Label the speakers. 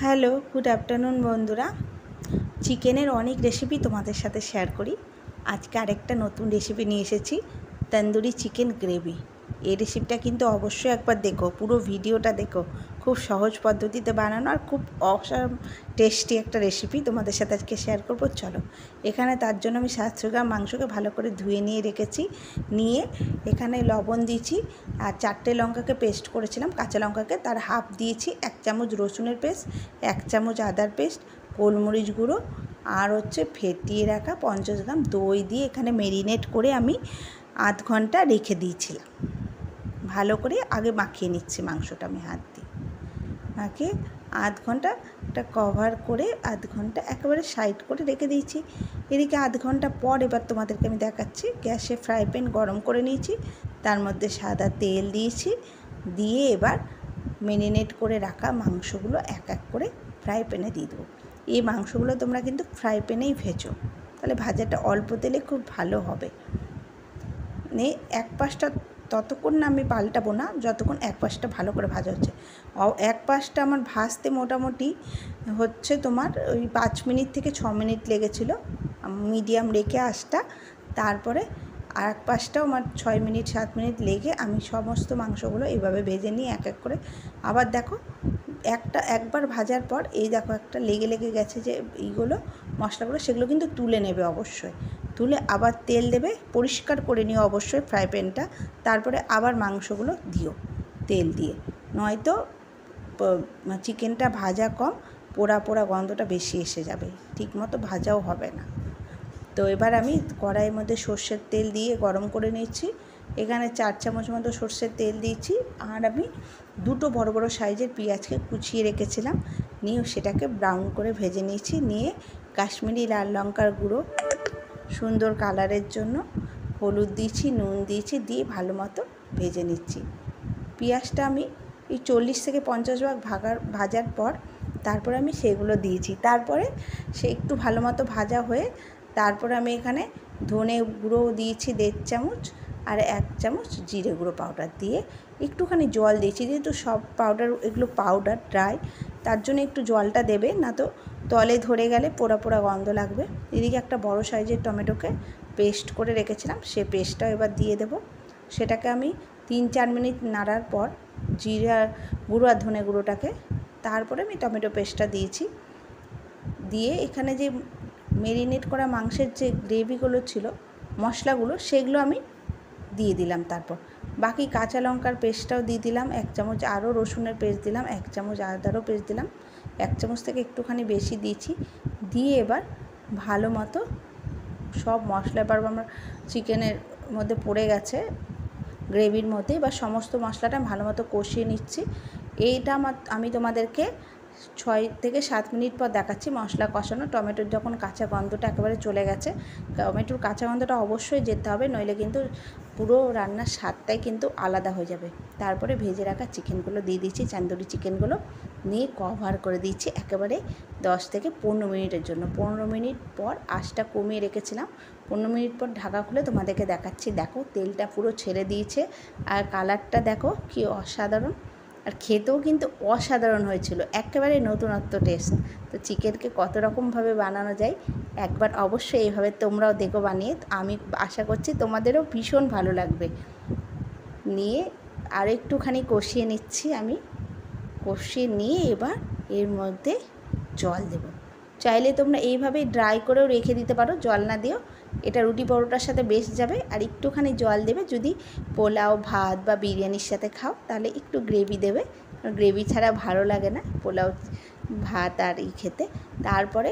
Speaker 1: Hello, good afternoon বন্ধুরা। চিকেনের অনেক রেসিপি তোমাদের সাথে শেয়ার করি। আজকে আরেকটা নতুন রেসিপি নিয়ে এসেছি, তন্দুরি চিকেন গ্রেভি। এই রেসিপিটা কিন্তু অবশ্যই একবার দেখো, পুরো ভিডিওটা দেখো। খুব সহজ পদ্ধতিতে বানানো আর খুব অসাম টেস্টি একটা রেসিপি তোমাদের সাথে আজকে শেয়ার করবো। চলো, এখানে তার জন্য আমি 700 গ্রাম মাংসকে ভালো করে ধুয়ে নিয়ে রেখেছি। নিয়ে এখানে লবণ দিয়েছি আর 4টে লঙ্কাকে পেস্ট করেছিলাম, কাঁচা লঙ্কাকে, তার হাফ দিয়েছি 1 চামচ রসুনের পেস্ট, 1 চামচ আদার পেস্ট, গোলমরিচ গুঁড়ো আর ফেটিয়ে রাখা 50 গ্রাম দই দিয়ে এখানে মেরিনেট করে আমি আধ ঘন্টা রেখে দিয়েছিলাম। ভালো করে আগে মাখিয়ে নিচ্ছি মাংসটা আমি হাত দিয়ে, মাখিয়ে আধ ঘন্টা একটা কভার করে আধ ঘন্টা একেবারে সাইড করে রেখে দিয়েছি। এদিকে আধ ঘন্টা পর এবার তোমাদেরকে আমি দেখাচ্ছি। গ্যাসে ফ্রাই প্যান গরম করে নিয়েছি, তার মধ্যে সাদা তেল দিয়েছি, দিয়ে এবার মেরিনেট করে রাখা মাংসগুলো এক এক করে ফ্রাই প্যানে দিয়ে দেবো। এই মাংসগুলো তোমরা কিন্তু ফ্রাই প্যানেই ভেজো, তাহলে ভাজাটা অল্প তেলে খুব ভালো হবে। এক পাশটা ততক্ষণ না আমি পাল্টাবো না যতক্ষণ এক পাশটা ভালো করে ভাজা হচ্ছে। এক পাশটা আমার ভাজতে মোটামুটি তোমার ওই 5 মিনিট থেকে 6 মিনিট লেগেছিলো মিডিয়াম রেখে আঁচটা। তারপরে আর এক পাশটাও আমার 6 মিনিট 7 মিনিট লেগে আমি সমস্ত মাংসগুলো এইভাবে ভেজে নিয়ে এক এক করে আবার দেখো একবার ভাজার পর এই দেখো একটা লেগে লেগে গেছে যে এইগুলো মশলাগুলো, সেগুলো কিন্তু তুলে নেবে অবশ্যই। তুলে আবার তেল দেবে, পরিষ্কার করে নিও অবশ্যই ফ্রাই প্যানটা। তারপরে আবার মাংসগুলো দিও তেল দিয়ে, নয়তো চিকেনটা ভাজা কম, পোড়া পোড়া গন্ধটা বেশি এসে যাবে, ঠিকমতো ভাজাও হবে না। তো এবার আমি কড়াইয়ের মধ্যে সর্ষের তেল দিয়ে গরম করে নিচ্ছি। এখানে 4 চামচ মতো সর্ষের তেল দিয়েছি। আর আমি 2টো বড় বড় সাইজের পেঁয়াজকে কুচিয়ে রেখেছিলাম, নিয়ে সেটাকে ব্রাউন করে ভেজে নিয়েছি। নিয়ে কাশ্মীরি লাল লঙ্কার গুঁড়ো সুন্দর কালারের জন্য, হলুদ দিয়েছি, নুন দিয়েছি, দিয়ে ভালো মতো ভেজে নিচ্ছি। পেঁয়াজটা আমি এই 40 থেকে 50 ভাগ ভাজার পর তারপরে আমি সেগুলো দিয়েছি। তারপরে সে একটু ভালো মতো ভাজা হয়ে তারপরে আমি এখানে ধনে গুঁড়ো দিয়েছি 1.5 চামচ আর 1 চামচ জিরে গুঁড়ো পাউডার দিয়ে একটুখানি জল দিয়েছি, যেহেতু সব পাউডার এগুলো পাউডার ড্রাই, তার জন্য একটু জলটা দেবে, না তো তলে ধরে গেলে পোড়া পোড়া গন্ধ লাগবে। এদিকে একটা বড় সাইজের টমেটোকে পেস্ট করে রেখেছিলাম, সে পেস্টটাও এবার দিয়ে দেবো। সেটাকে আমি 3-4 মিনিট নাড়ার পর জিরা গুঁড়ো আর ধনে গুঁড়োটাকে, তারপরে আমি টমেটো পেস্টটা দিয়েছি। দিয়ে এখানে যে মেরিনেট করা মাংসের যে গ্রেভিগুলো ছিল, মশলাগুলো, সেগুলো আমি দিয়ে দিলাম। তারপর বাকি কাঁচা লঙ্কার পেস্টটাও দিয়ে দিলাম 1 চামচ, আরও রসুনের পেস্ট দিলাম 1 চামচ, আদারও পেস্ট দিলাম 1 চামচ থেকে একটুখানি বেশি দিয়েছি। দিয়ে এবার ভালো মতো সব মশলা এবার আমার চিকেনের মধ্যে পড়ে গেছে, গ্রেভির মধ্যে। এবার সমস্ত মশলাটা ভালো মতো কষিয়ে নিচ্ছি। এইটা আমি তোমাদেরকে 6 থেকে 7 মিনিট পর দেখাচ্ছি মশলা কষানো। টমেটোর যখন কাঁচা গন্ধটা একেবারে চলে গেছে, টমেটোর কাঁচা গন্ধটা অবশ্যই যেতে হবে, নইলে কিন্তু পুরো রান্নার স্বাদটাই কিন্তু আলাদা হয়ে যাবে। তারপরে ভেজে রাখা চিকেনগুলো দিয়ে দিচ্ছি, তন্দুরি চিকেনগুলো নিয়ে কভার করে দিচ্ছি একেবারে 10 থেকে 15 মিনিটের জন্য। 15 মিনিট পর আঁচটা কমিয়ে রেখেছিলাম, 15 মিনিট পর ঢাকা খুলে তোমাদেরকে দেখাচ্ছি। দেখো তেলটা পুরো ছেড়ে দিয়েছে আর কালারটা দেখো কি অসাধারণ, আর খেতেও কিন্তু অসাধারণ হয়েছিল, একেবারে নতুনত্ব টেস্ট। তো চিকেনকে কত রকমভাবে বানানো যায় একবার অবশ্যই এইভাবে তোমরাও দেখো বানিয়ে, আমি আশা করছি তোমাদেরও ভীষণ ভালো লাগবে। নিয়ে আর একটুখানি কষিয়ে নিচ্ছি আমি, কষিয়ে নিয়ে এবার এর মধ্যে জল দেব। চাইলে তোমরা এইভাবেই ড্রাই করেও রেখে দিতে পারো, জল না দিও, এটা রুটি পরোটার সাথে বেশ যাবে। আর একটুখানি জল দেবে, যদি পোলাও ভাত বা বিরিয়ানির সাথে খাও তাহলে একটু গ্রেভি দেবে, গ্রেভি ছাড়া ভালো লাগে না পোলাও ভাত আর খেতে। তারপরে